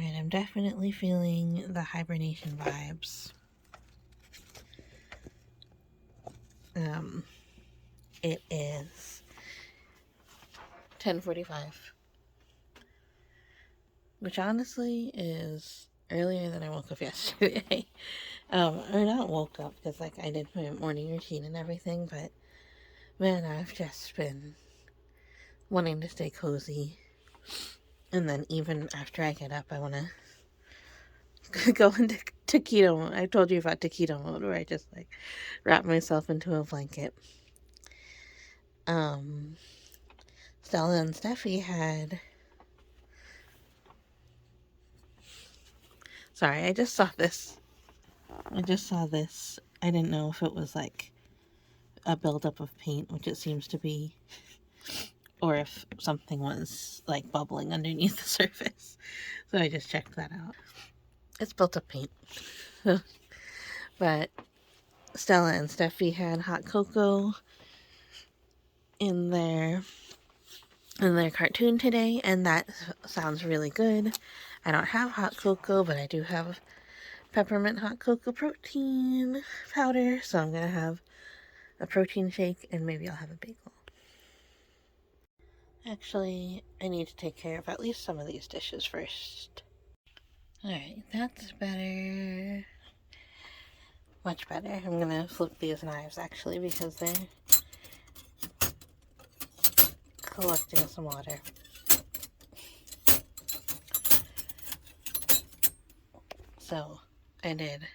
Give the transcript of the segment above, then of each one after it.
Alright, I'm definitely feeling the hibernation vibes. It is 10:45, which honestly is earlier than I woke up yesterday. Or not woke up, because like I did my morning routine and everything, but man, I've just been wanting to stay cozy. And then even after I get up, I want to go into taquito mode. I told you about taquito mode, where I just like wrap myself into a blanket. Stella and Steffi had... Sorry, I just saw this. I didn't know if it was like a buildup of paint, which it seems to be, or if something was like bubbling underneath the surface. So I just checked that out. It's built up paint. But Stella and Steffi had hot cocoa in their cartoon today, and that sounds really good. I don't have hot cocoa, but I do have peppermint hot cocoa protein powder, so I'm gonna have a protein shake, and maybe I'll have a bagel. Actually, I need to take care of at least some of these dishes first. Alright, that's better. Much better. I'm gonna flip these knives, actually, because they're collecting some water. So, I did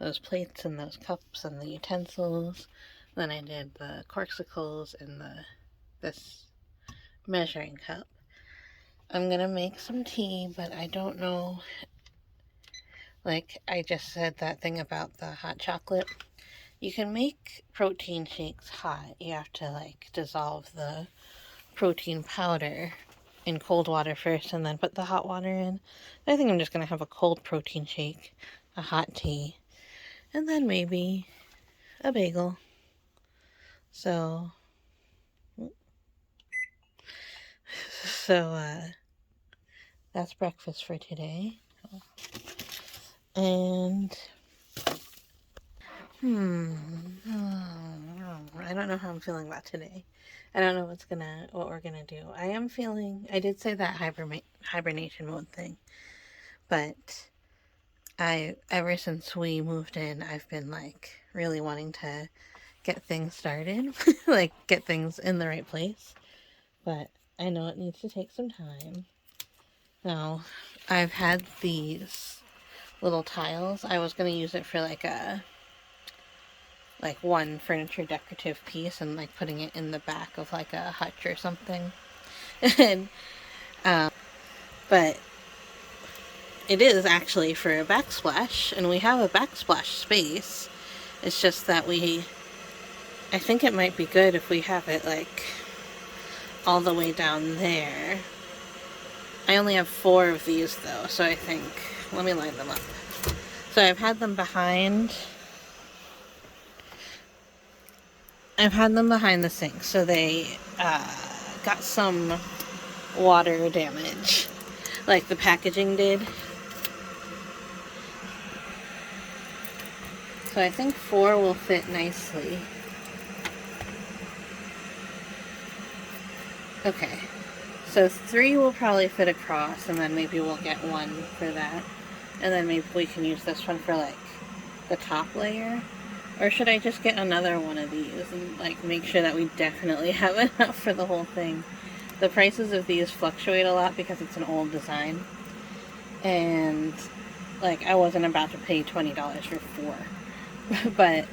those plates and those cups and the utensils. Then I did the corksicles and this measuring cup. I'm gonna make some tea, but I don't know. Like, I just said that thing about the hot chocolate. You can make protein shakes hot. You have to, like, dissolve the protein powder in cold water first and then put the hot water in. I think I'm just gonna have a cold protein shake, a hot tea, and then maybe a bagel. So that's breakfast for today. And I don't know how I'm feeling about today. I don't know what we're gonna do. I did say that hibernation mode thing, but ever since we moved in, I've been like really wanting to get things started, like get things in the right place, but I know it needs to take some time. Now, I've had these little tiles. I was gonna use it for like one furniture decorative piece and like putting it in the back of like a hutch or something. And but it is actually for a backsplash, and we have a backsplash space. It's just that I think it might be good if we have it like all the way down there. I only have 4 of these though, so I think, let me line them up. So I've had them behind the sink, so they got some water damage, like the packaging did. So I think 4 will fit nicely. Okay, so 3 will probably fit across, and then maybe we'll get 1 for that. And then maybe we can use this one for like the top layer. Or should I just get another one of these and like make sure that we definitely have enough for the whole thing? The prices of these fluctuate a lot because it's an old design. And like I wasn't about to pay $20 for 4. But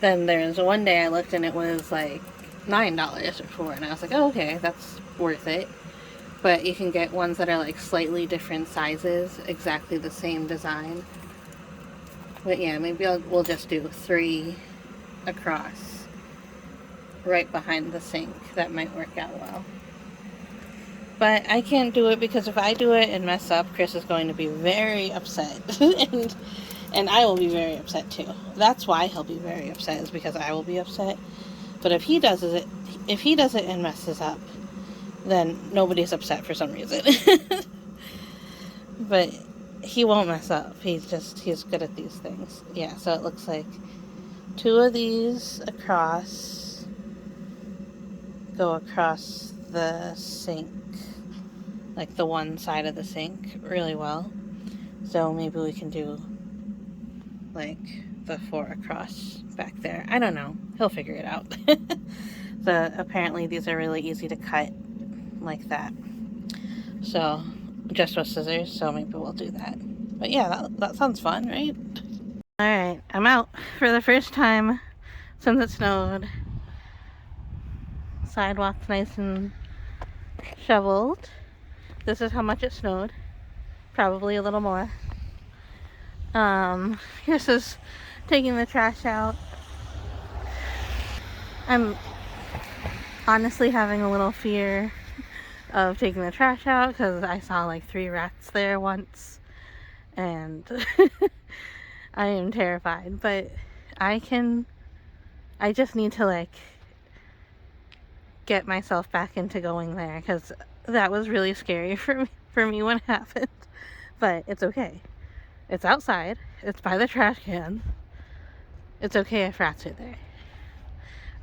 then there's one day I looked and it was like $9 for 4, and I was like, oh, okay, that's worth it. But you can get ones that are like slightly different sizes, exactly the same design. But yeah, maybe we'll just do 3 across right behind the sink. That might work out well. But I can't do it because if I do it and mess up, Chris is going to be very upset. and I will be very upset too. That's why he'll be very upset, is because I will be upset. But if he does it and messes up, then nobody's upset for some reason. But he won't mess up. He's good at these things. Yeah, so it looks like 2 of these across go across the sink, like the one side of the sink really well. So maybe we can do like the 4 across back there. I don't know. He'll figure it out. Apparently these are really easy to cut like that. So just with scissors, so maybe we'll do that. But yeah, that sounds fun, right? Alright, I'm out for the first time since it snowed. Sidewalk's nice and shoveled. This is how much it snowed. Probably a little more. Chris is taking the trash out. I'm honestly having a little fear of taking the trash out because I saw like 3 rats there once, and I am terrified, but I just need to like get myself back into going there because that was really scary for me when it happened. But it's okay. It's outside. It's by the trash can. It's okay if rats are there.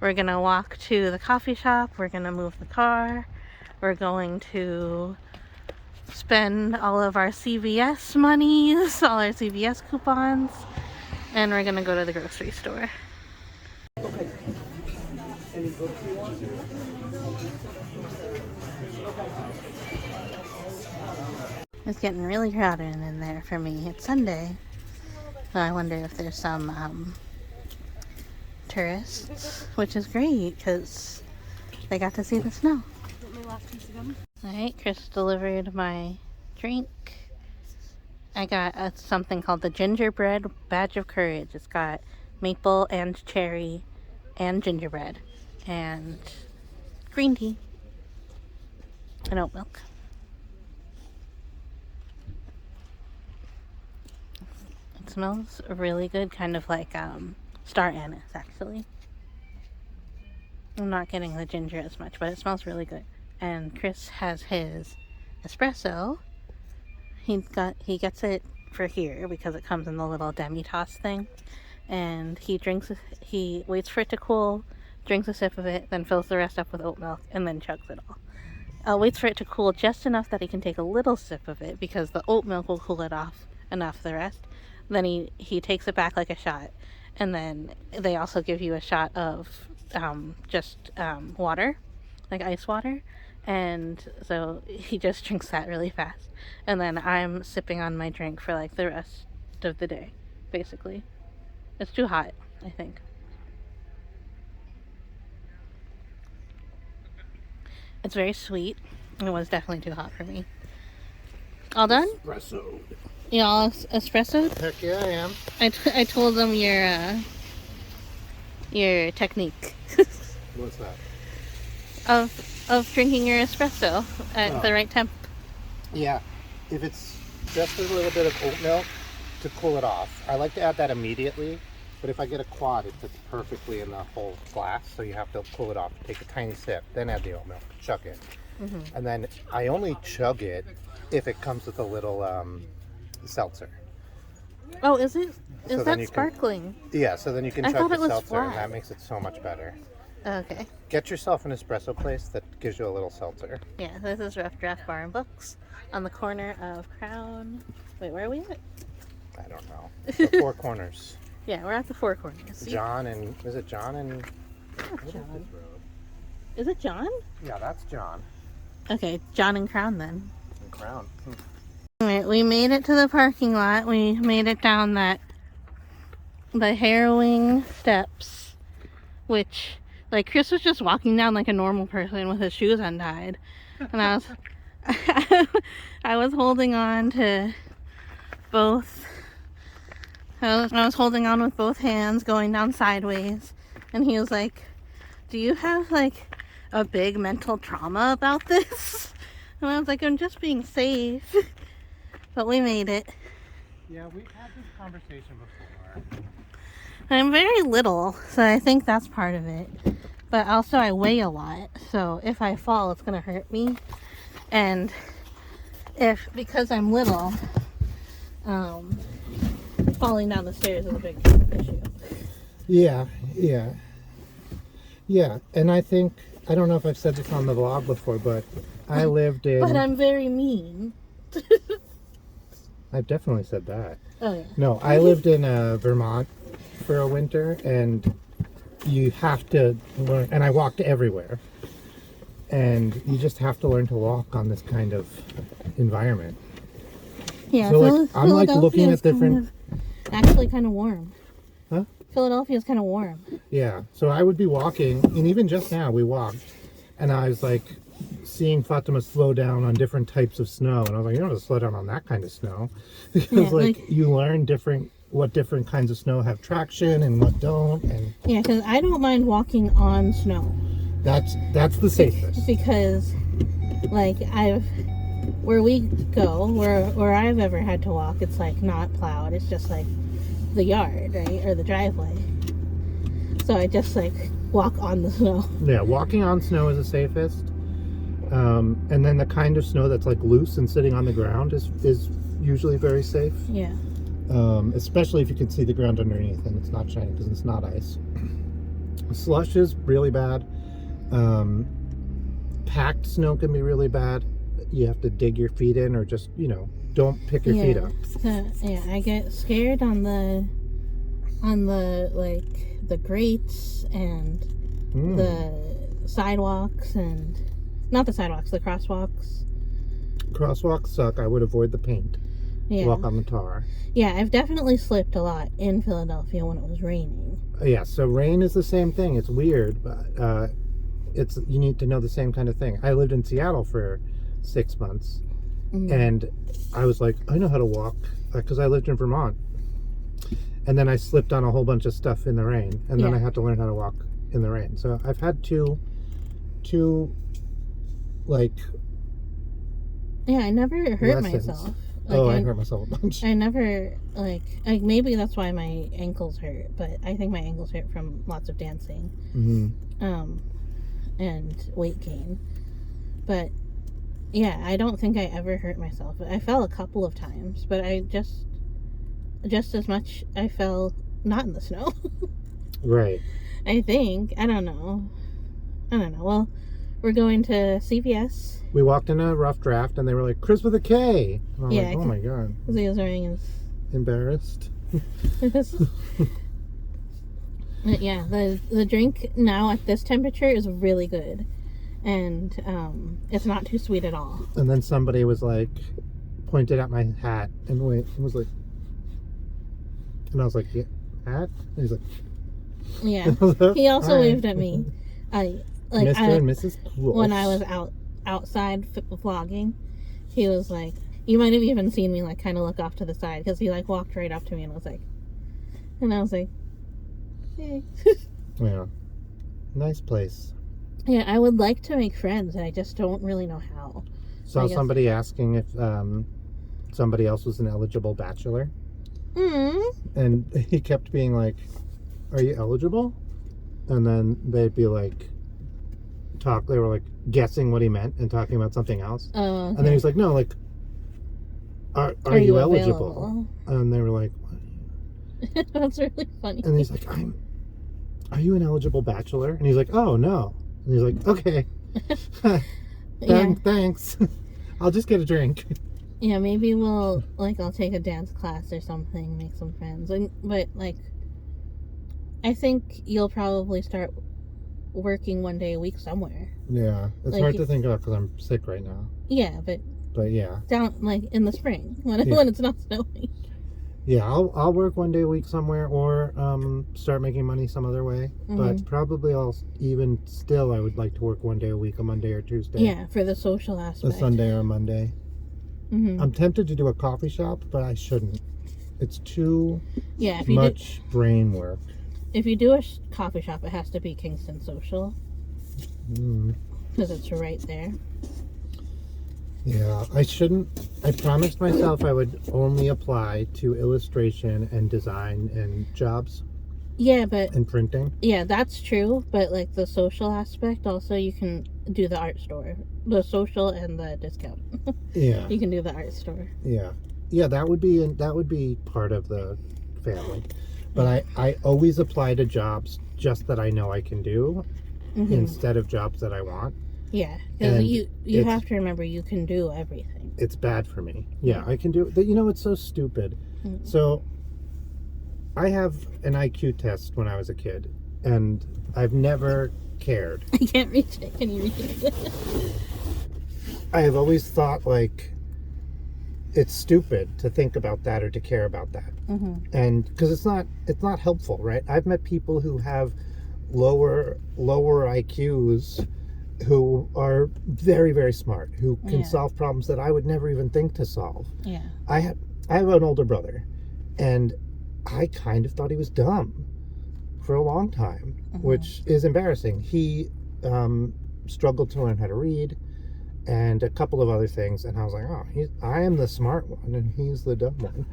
We're gonna walk to the coffee shop. We're gonna move the car. We're going to spend all of our CVS monies, all our CVS coupons, and we're gonna go to the grocery store. It's getting really crowded in there for me. It's Sunday, so I wonder if there's some tourists, which is great because they got to see the snow. Alright, Chris delivered my drink. I got something called the gingerbread badge of courage. It's got maple and cherry and gingerbread and green tea and oat milk. It smells really good, kind of like star anise actually. I'm not getting the ginger as much, but it smells really good. And Chris has his espresso. He gets it for here because it comes in the little demi-tasse thing. And he waits for it to cool, drinks a sip of it, then fills the rest up with oat milk, and then chugs it all. Waits for it to cool just enough that he can take a little sip of it because the oat milk will cool it off enough the rest. Then he takes it back like a shot. And then they also give you a shot of water, like ice water. And so he just drinks that really fast. And then I'm sipping on my drink for like the rest of the day, basically. It's too hot, I think. It's very sweet. It was definitely too hot for me. All done? Espresso. You all espresso? Heck yeah, I am. I told them your technique. What's that? Of drinking your espresso at the right temp. Yeah, if it's just a little bit of oat milk to cool it off. I like to add that immediately, but if I get a quad, it fits perfectly in the whole glass, so you have to cool it off. Take a tiny sip, then add the oat milk, chug it. Mm-hmm. And then I only chug it if it comes with a little seltzer. Oh, is it? Is that sparkling? Yeah, so then you can chug the seltzer, and that makes it so much better. Okay. Get yourself an espresso place that gives you a little seltzer. Yeah, this is Rough Draft Bar and Books on the corner of Crown. Wait, where are we at? I don't know. The Four Corners. Yeah, we're at the Four Corners. John and... Is it John and... Not John. Is it John? Yeah, that's John. Okay, John and Crown then. And Crown. Alright, we made it to the parking lot. We made it down the harrowing steps, which... Like, Chris was just walking down like a normal person with his shoes untied. And I was holding on to both. I was holding on with both hands going down sideways. And he was like, do you have like a big mental trauma about this? And I was like, I'm just being safe. But we made it. Yeah, we've had this conversation before. I'm very little, so I think that's part of it. But also I weigh a lot, so if I fall, it's gonna hurt me. And because I'm little, falling down the stairs is a big issue. Yeah, yeah. Yeah, and I think, I don't know if I've said this on the vlog before, but I lived in... But I'm very mean. I've definitely said that. Oh, yeah. No, I lived in Vermont for a winter, and you have to learn, and I walked everywhere, and you just have to learn to walk on this kind of environment. Yeah, so like, I'm like looking at different... Actually kind of warm. Huh? Philadelphia is kind of warm. Yeah, so I would be walking, and even just now we walked, and I was like seeing Fatima slow down on different types of snow, and I was like, you don't have to slow down on that kind of snow. Because yeah, like you learn what different kinds of snow have traction and what don't. And yeah, because I don't mind walking on snow. That's the safest. Because like where we go, where I've ever had to walk, it's like not plowed. It's just like the yard, right? Or the driveway. So I just like walk on the snow. Yeah, walking on snow is the safest. And then the kind of snow that's like loose and sitting on the ground is usually very safe. Yeah. Especially if you can see the ground underneath and it's not shiny because it's not ice. Slush is really bad. Packed snow can be really bad. You have to dig your feet in, or just, don't pick your feet up. Yeah, I get scared on the like the grates and the sidewalks, and not the sidewalks, the crosswalks. Crosswalks suck. I would avoid the paint. Yeah. Walk on the tar. Yeah, I've definitely slipped a lot in Philadelphia when it was raining. Yeah, so rain is the same thing. It's weird, but you need to know the same kind of thing. I lived in Seattle for 6 months, and I was like, I know how to walk, because I lived in Vermont. And then I slipped on a whole bunch of stuff in the rain, and then I had to learn how to walk in the rain. So I've had two like... Yeah, I never hurt myself. Like, I hurt myself a bunch. I never, like maybe that's why my ankles hurt, but I think my ankles hurt from lots of dancing. And weight gain. But yeah, I don't think I ever hurt myself. I fell a couple of times, but I just as much I fell not in the snow. Right. I think. I don't know. Well, we're going to CVS. We walked in a rough draft, and they were like, Chris with a K. And I was like, oh my God. Because he was wearing his... Embarrassed. But yeah, the drink now at this temperature is really good. And it's not too sweet at all. And then somebody was like, pointed at my hat, and was like... And I was like, yeah, hat? And he's like... Yeah. He also waved at me. Mr. and Mrs. Close. When I was outside vlogging, he was like, you might have even seen me like kind of look off to the side, because he like walked right up to me and was like, hey. Yeah. Nice place. Yeah, I would like to make friends, and I just don't really know how. Saw somebody asking if somebody else was an eligible bachelor. And he kept being like, are you eligible? And then they'd be like, they were like guessing what he meant and talking about something else. Oh, okay. And then he's like, no, like, are you eligible? And they were like, what? That's really funny. And he's like, are you an eligible bachelor? And he's like, oh, no. And he's like, okay. Thanks. I'll just get a drink. Yeah, maybe I'll take a dance class or something, make some friends. But, like, I think you'll probably start working one day a week somewhere. Yeah, it's hard to think about because I'm sick right now. Yeah, but yeah, down like in the spring when it's not snowing. Yeah, I'll work one day a week somewhere, or start making money some other way. But probably I would like to work one day a week, a Monday or Tuesday. Yeah, for the social aspect. A Sunday or a Monday. I'm tempted to do a coffee shop, but I shouldn't. It's too much brain work. If you do a coffee shop, it has to be Kingston Social. Because it's right there. Yeah, I promised myself I would only apply to illustration and design and jobs. Yeah, but... And printing. Yeah, that's true. But, like, the social aspect, also, you can do the art store. The social and the discount. Yeah. You can do the art store. Yeah. yeah, that would be part of the family. But I always apply to jobs just that I know I can do instead of jobs that I want. Yeah, because And you have to remember you can do everything. It's bad for me. Yeah, I can do it. You know, it's so stupid. So I have an IQ test when I was a kid, and I've never cared. I can't reach it. Can you reach it? I have always thought, like, it's stupid to think about that or to care about that. And because it's not helpful, right? I've met people who have lower IQs who are very, very smart, who can solve problems that I would never even think to solve. Yeah. I have an older brother, and I kind of thought he was dumb for a long time, which is embarrassing. He struggled to learn how to read and a couple of other things, and I was like, oh, I am the smart one and he's the dumb one.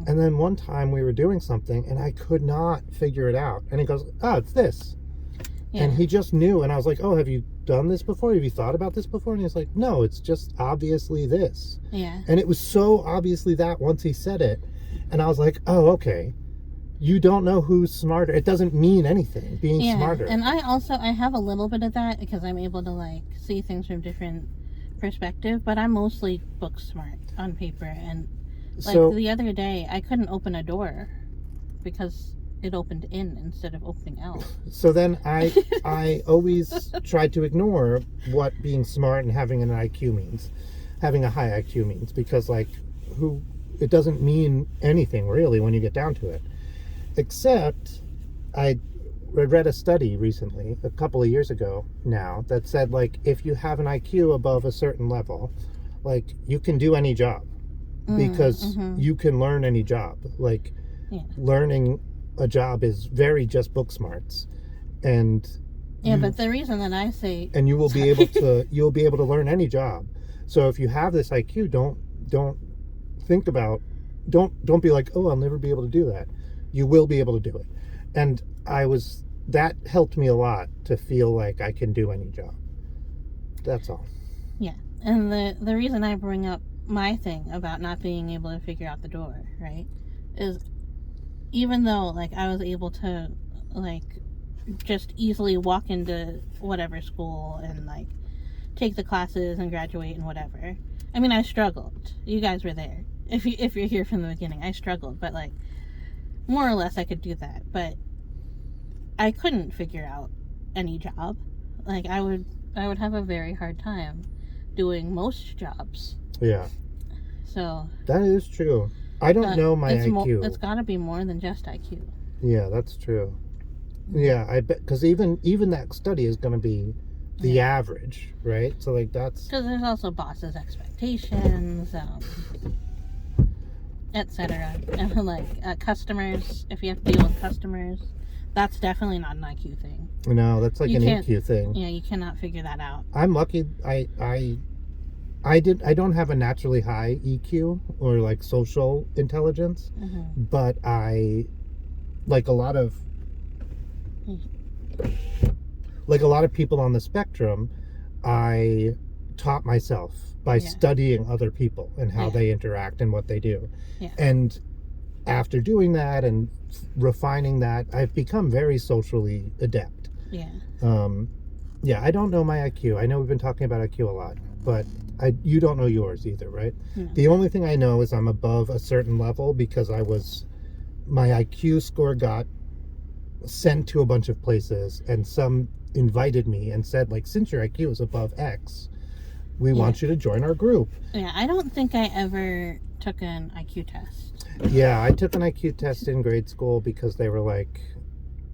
And then one time we were doing something and I could not figure it out, and he goes, oh, it's this. And he just knew, and I was like, oh, have you done this before? Have you thought about this before? And he's like, no, it's just obviously this. Yeah. And it was so obviously that once he said it, and I was like, oh, okay. You don't know who's smarter. It doesn't mean anything, being smarter. And I have a little bit of that because I'm able to, like, see things from different perspective, but I'm mostly book smart on paper. And, like, so, the other day, I couldn't open a door because it opened in instead of opening out. So then I always tried to ignore what being smart and having an IQ means, having a high IQ means, because, like, it doesn't mean anything really when you get down to it. Except I read a study recently, a couple of years ago now, that said, like, if you have an IQ above a certain level, like, you can do any job because you can learn any job. Like, learning a job is very just book smarts. And but the reason that I say, and you will be able to learn any job. So if you have this IQ, don't think about, don't be like, oh, I'll never be able to do that. You will be able to do it. And that helped me a lot to feel like I can do any job. That's all. Yeah. And the reason I bring up my thing about not being able to figure out the door, right, is even though, like, I was able to, like, just easily walk into whatever school and, like, take the classes and graduate and whatever. I mean, I struggled. You guys were there. If you're here from the beginning, I struggled, but, like, more or less I could do that, but I couldn't figure out any job. Like, I would have a very hard time doing most jobs. Yeah. So that is true. I don't know my IQ. It's got to be more than just IQ. Yeah, that's true. Yeah, I bet, because even that study is going to be the average, right? So, like, that's because there's also bosses' expectations, etc. And, like, customers, if you have to deal with customers, that's definitely not an IQ thing. No, that's like an EQ thing. Yeah, you cannot figure that out. I'm lucky. I don't have a naturally high EQ or, like, social intelligence, but I, like a lot of people on the spectrum, I taught myself by studying other people and how they interact and what they do. Yeah. And after doing that and refining that, I've become very socially adept. Yeah. I don't know my IQ. I know we've been talking about IQ a lot, but you don't know yours either, right? No. The only thing I know is I'm above a certain level because my IQ score got sent to a bunch of places, and some invited me and said, like, since your IQ is above X, we want you to join our group. Yeah, I don't think I ever took an IQ test. Yeah, I took an IQ test in grade school because they were like,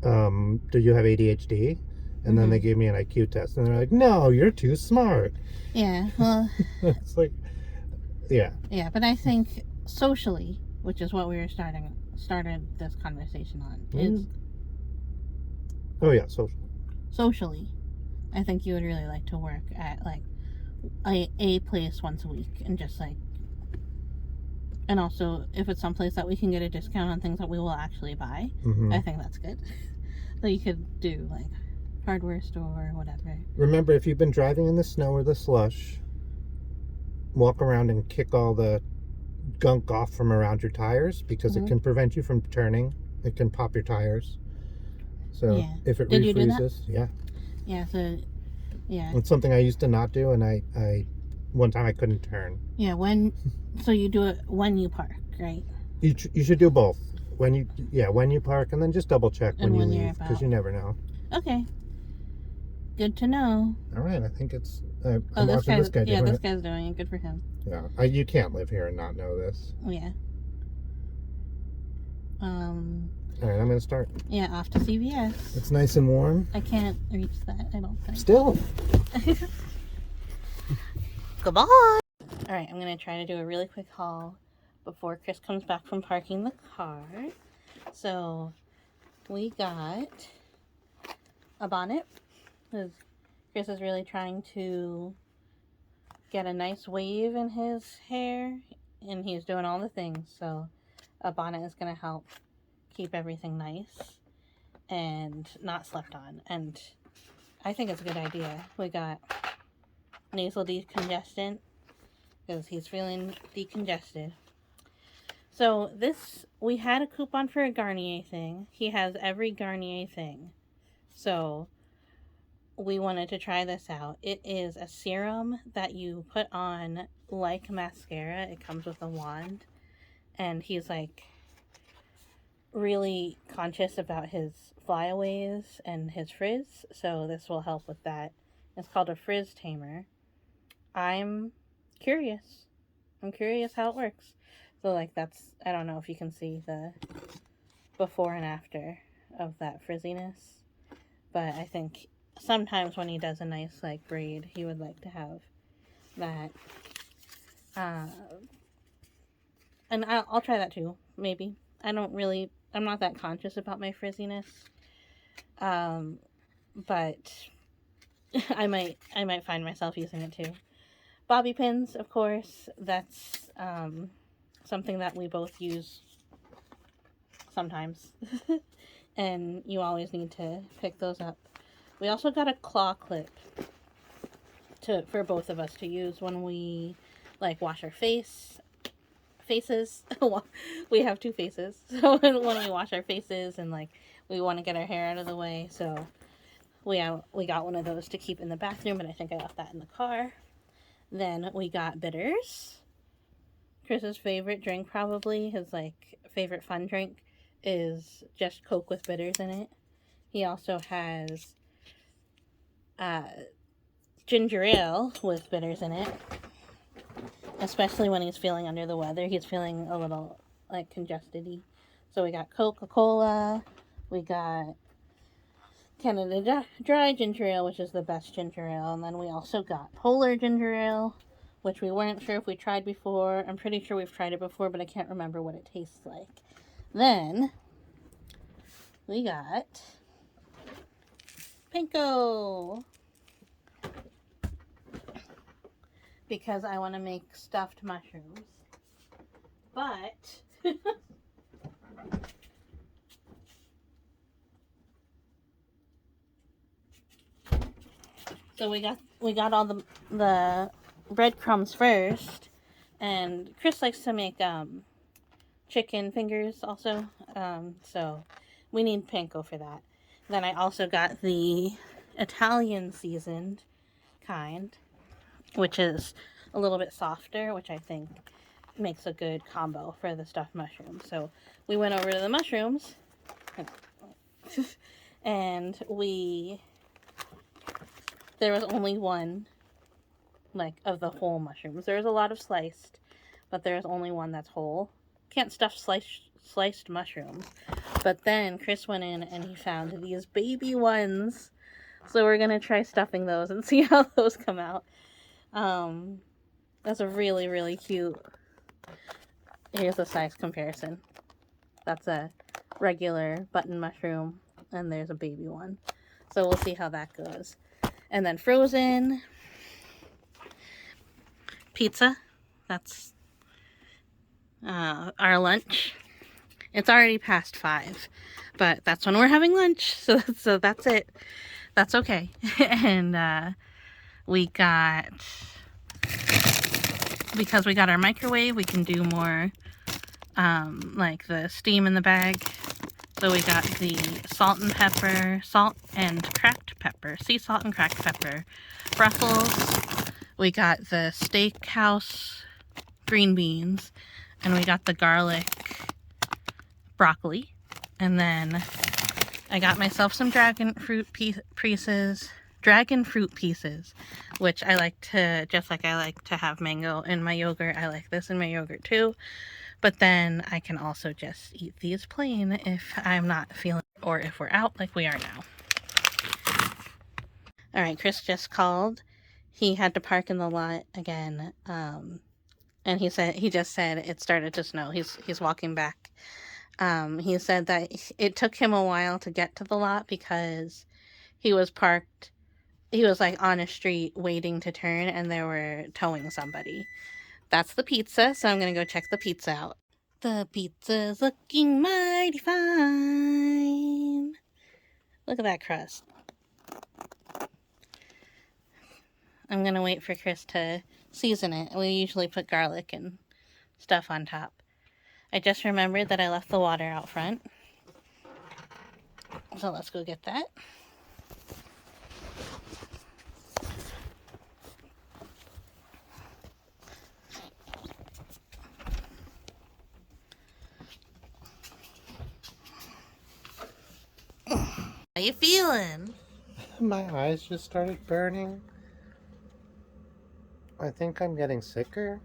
do you have ADHD? And then they gave me an IQ test, and they're like, no, you're too smart. Yeah, well, it's like, yeah. Yeah, but I think socially, which is what we were started this conversation on, is... Oh, yeah, social. Socially, I think you would really like to work at, like, a place once a week and just, like, and also if it's someplace that we can get a discount on things that we will actually buy, I think that's good. So you could do, like, hardware store or whatever. Remember, if you've been driving in the snow or the slush, walk around and kick all the gunk off from around your tires because it can prevent you from turning. It can pop your tires. So Yeah. if it Did you do that? refreezes, yeah. Yeah, so, yeah. It's something I used to not do, and I one time I couldn't turn. Yeah, so you do it when you park, right? You should do both. When you park, and then just double check when And you when you're leave, because about. you never know. Okay. Good to know. All right, I think it's. Oh, I'm watching this guy doing this it. guy's doing it. Good for him. Yeah, you can't live here and not know this. Yeah. All right, I'm gonna start. Yeah, off to CVS. It's nice and warm. I can't reach that, I don't think. Still. Goodbye. All right, I'm gonna try to do a really quick haul before Chris comes back from parking the car. So we got a bonnet. Chris is really trying to get a nice wave in his hair, and he's doing all the things. So a bonnet is gonna help keep everything nice and not slept on. And I think it's a good idea. We got nasal decongestant because he's feeling decongested. So we had a coupon for a Garnier thing. He has every Garnier thing. So we wanted to try this out. It is a serum that you put on like mascara. It comes with a wand. And he's like really conscious about his flyaways and his frizz. So this will help with that. It's called a frizz tamer. I'm curious. I'm curious how it works. So like I don't know if you can see the before and after of that frizziness. But I think sometimes when he does a nice like braid, he would like to have that. And I'll try that too, maybe. I'm not that conscious about my frizziness. But I might find myself using it too. Bobby pins, of course, that's something that we both use sometimes. And you always need to pick those up. We also got a claw clip for both of us to use when we like wash our faces. We have two faces. So when we wash our faces and like we want to get our hair out of the way, so we got one of those to keep in the bathroom, but I think I left that in the car. Then we got bitters. Chris's favorite drink, probably his like favorite fun drink, is just Coke with bitters in it. He also has ginger ale with bitters in it, especially when he's feeling under the weather. He's feeling a little like congested-y. So we got Coca-Cola, we got Canada Dry ginger ale, which is the best ginger ale, and then we also got Polar ginger ale, which we weren't sure if we tried before. I'm pretty sure we've tried it before, but I can't remember what it tastes like. Then we got Pinko, because I want to make stuffed mushrooms. But so we got all the breadcrumbs first, and Chris likes to make chicken fingers also. So we need panko for that. Then I also got the Italian seasoned kind, which is a little bit softer, which I think makes a good combo for the stuffed mushrooms. So we went over to the mushrooms, and there was only one, like, of the whole mushrooms. There's a lot of sliced, but there's only one that's whole. Can't stuff sliced mushrooms. But then Chris went in and he found these baby ones. So we're going to try stuffing those and see how those come out. That's a really, really cute. Here's a size comparison. That's a regular button mushroom, and there's a baby one. So we'll see how that goes. And then frozen pizza. That's our lunch. It's already past 5, but that's when we're having lunch. So that's it. That's okay. And we got because we got our microwave, we can do more like the steam in the bag. So we got the salt and cracked pepper, sea salt and cracked pepper, Brussels. We got the steakhouse green beans, and we got the garlic broccoli. And then I got myself some dragon fruit pieces, which I like to, just like I like to have mango in my yogurt, I like this in my yogurt too. But then I can also just eat these plain if I'm not feeling, or if we're out like we are now. All right, Chris just called. He had to park in the lot again, and he just said it started to snow. He's walking back. He said that it took him a while to get to the lot because he was parked. He was like on a street waiting to turn, and they were towing somebody. That's the pizza, so I'm gonna go check the pizza out. The pizza's looking mighty fine. Look at that crust. I'm gonna wait for Chris to season it. We usually put garlic and stuff on top. I just remembered that I left the water out front. So let's go get that. How you feeling? My eyes just started burning. I think I'm getting sicker.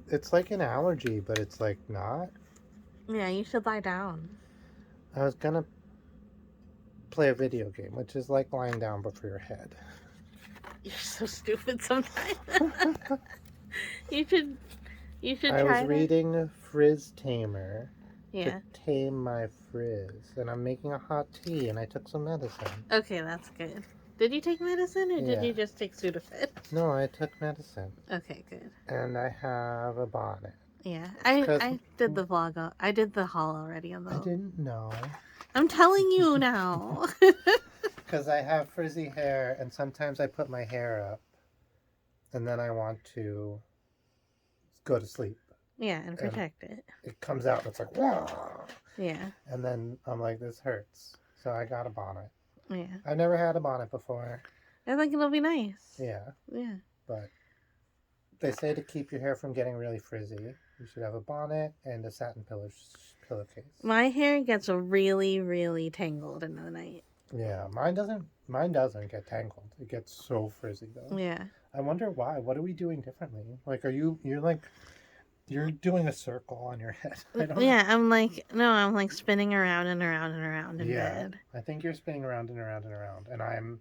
It's like an allergy, but it's like not. Yeah, you should lie down. I was gonna play a video game, which is like lying down but for your head. You're so stupid sometimes. You should I try was reading Frizz Tamer Yeah. to tame my frizz, and I'm making a hot tea, and I took some medicine. Okay, that's good. Did you take medicine, or did Yeah. you just take Sudafed? No, I took medicine. Okay, good. And I have a bonnet. Yeah, I did the vlog. I did the haul already on the. I didn't know. I'm telling you now. Because I have frizzy hair, and sometimes I put my hair up, and then I want to go to sleep. Yeah, and protect it. It comes out, and it's like, wow. Yeah. And then I'm like, this hurts. So I got a bonnet. Yeah. I've never had a bonnet before. I think it'll be nice. Yeah. Yeah. But they say to keep your hair from getting really frizzy, you should have a bonnet and a satin pillowcase. My hair gets really, really tangled in the night. Yeah, mine doesn't get tangled. It gets so frizzy though. Yeah. I wonder why. What are we doing differently? Like, you're doing a circle on your head. I don't Yeah, I'm like spinning around and around and around in bed. I think you're spinning around and around and around, and I'm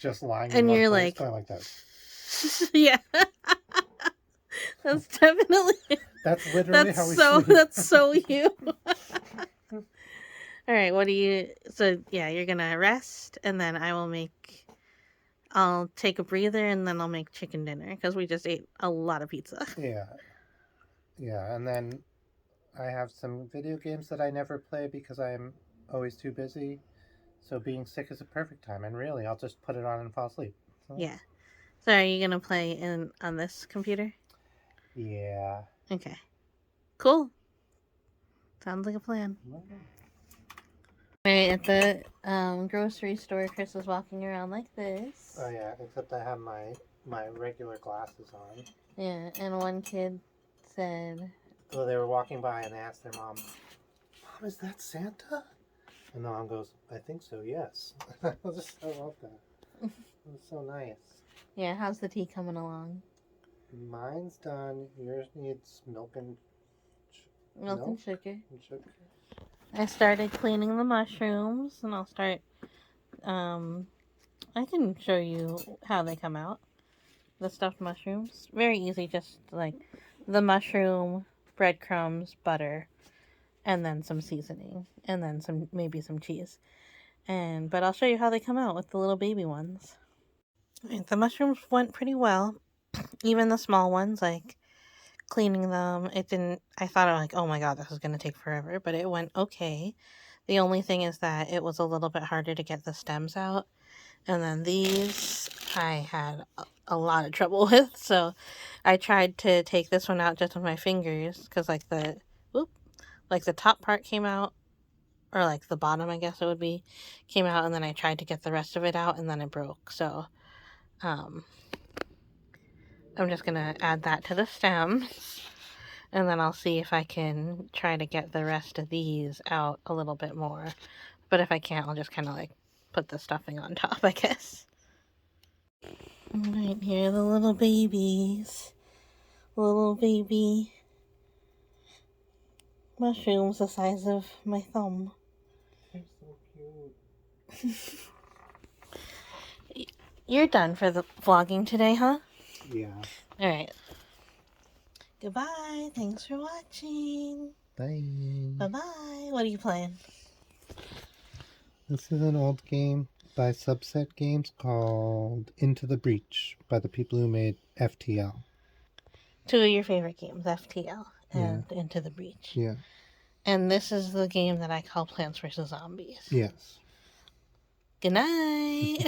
just lying. And in you're one place like, going like this. Yeah. That's definitely. That's literally how we sleep. That's so you. All right, so yeah, you're gonna rest, and then I'll take a breather, and then I'll make chicken dinner, because we just ate a lot of pizza. Yeah, and then I have some video games that I never play because I'm always too busy, so being sick is a perfect time, and really, I'll just put it on and fall asleep. So. Yeah. So are you gonna play on this computer? Yeah. Okay. Cool. Sounds like a plan. Right at the grocery store, Chris is walking around like this. Oh yeah, except I have my regular glasses on. Yeah, and one kid said... Well, they were walking by and they asked their mom, "Mom, is that Santa?" And the mom goes, "I think so, yes." I just love that. It was so nice. Yeah, how's the tea coming along? Mine's done. Yours needs milk and sugar. I started cleaning the mushrooms, and I'll start, I can show you how they come out. The stuffed mushrooms. Very easy, just like the mushroom, breadcrumbs, butter, and then some seasoning, and then maybe some cheese. But I'll show you how they come out with the little baby ones. The mushrooms went pretty well. Even the small ones, like cleaning them, I thought, like, oh my god, this is going to take forever, but it went okay. The only thing is that it was a little bit harder to get the stems out. And then these, I had a lot of trouble with. So I tried to take this one out just with my fingers because like the top part came out, or like the bottom, I guess it would be, came out, and then I tried to get the rest of it out and then it broke. So I'm just gonna add that to the stems, and then I'll see if I can try to get the rest of these out a little bit more. But if I can't, I'll just kind of like put the stuffing on top, I guess. Alright, here are the little babies. Little baby mushrooms the size of my thumb. They're so cute. You're done for the vlogging today, huh? Yeah. Alright. Goodbye. Thanks for watching. Bye. Bye-bye. What are you playing? This is an old game by Subset Games called Into the Breach by the people who made FTL. Two of your favorite games, FTL and Into the Breach. Yeah. And this is the game that I call Plants vs. Zombies. Yes. Good night.